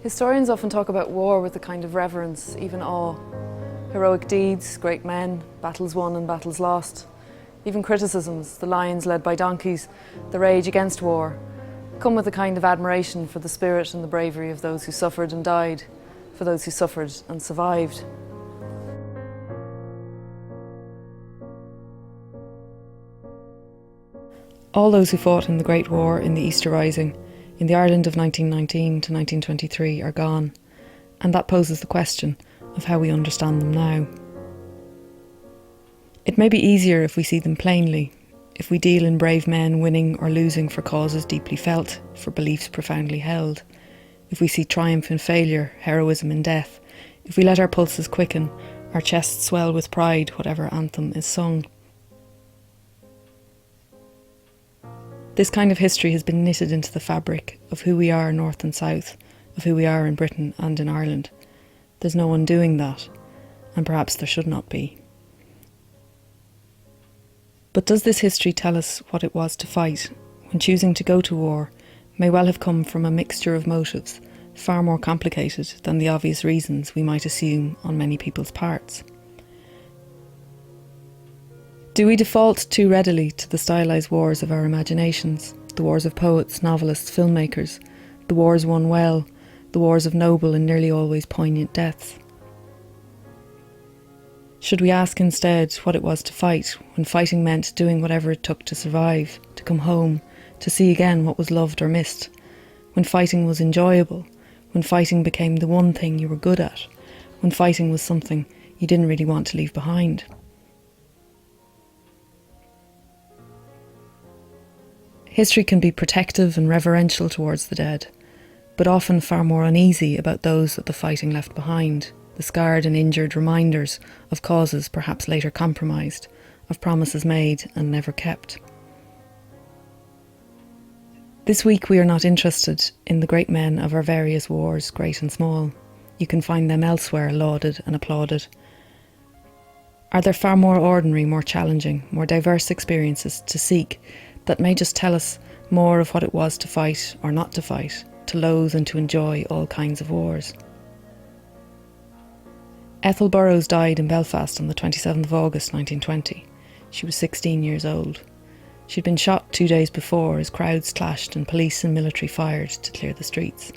Historians often talk about war with a kind of reverence, even awe. Heroic deeds, great men, battles won and battles lost. Even criticisms, the lions led by donkeys, the rage against war, come with a kind of admiration for the spirit and the bravery of those who suffered and died, for those who suffered and survived. All those who fought in the Great War, in the Easter Rising, in the Ireland of 1919 to 1923 are gone, and that poses the question of how we understand them now. It may be easier if we see them plainly, if we deal in brave men winning or losing for causes deeply felt, for beliefs profoundly held, if we see triumph in failure, heroism in death, if we let our pulses quicken, our chests swell with pride, whatever anthem is sung. This kind of history has been knitted into the fabric of who we are north and south, of who we are in Britain and in Ireland. There's no undoing that, and perhaps there should not be. But does this history tell us what it was to fight, when choosing to go to war may well have come from a mixture of motives, far more complicated than the obvious reasons we might assume on many people's parts? Do we default too readily to the stylised wars of our imaginations, the wars of poets, novelists, filmmakers, the wars won well, the wars of noble and nearly always poignant deaths? Should we ask instead what it was to fight, when fighting meant doing whatever it took to survive, to come home, to see again what was loved or missed, when fighting was enjoyable, when fighting became the one thing you were good at, when fighting was something you didn't really want to leave behind? History can be protective and reverential towards the dead, but often far more uneasy about those that the fighting left behind, the scarred and injured reminders of causes perhaps later compromised, of promises made and never kept. This week we are not interested in the great men of our various wars, great and small. You can find them elsewhere lauded and applauded. Are there far more ordinary, more challenging, more diverse experiences to seek that may just tell us more of what it was to fight or not to fight, to loathe and to enjoy all kinds of wars? Ethel Burrows died in Belfast on the 27th of August 1920. She was 16 years old. She'd been shot 2 days before as crowds clashed and police and military fired to clear the streets.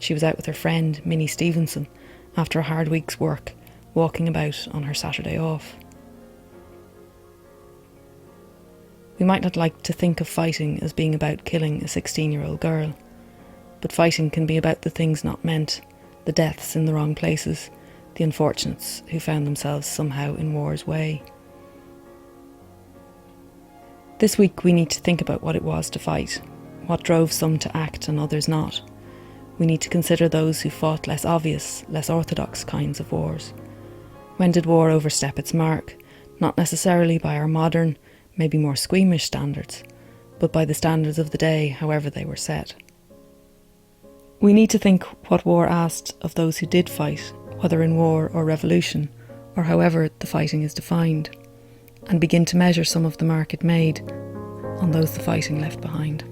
She was out with her friend Minnie Stevenson after a hard week's work, walking about on her Saturday off. We might not like to think of fighting as being about killing a 16-year-old girl, but fighting can be about the things not meant, the deaths in the wrong places, the unfortunates who found themselves somehow in war's way. This week we need to think about what it was to fight, what drove some to act and others not. We need to consider those who fought less obvious, less orthodox kinds of wars. When did war overstep its mark? Not necessarily by our modern, maybe more squeamish standards, but by the standards of the day, however they were set. We need to think what war asked of those who did fight, whether in war or revolution, or however the fighting is defined, and begin to measure some of the mark it made on those the fighting left behind.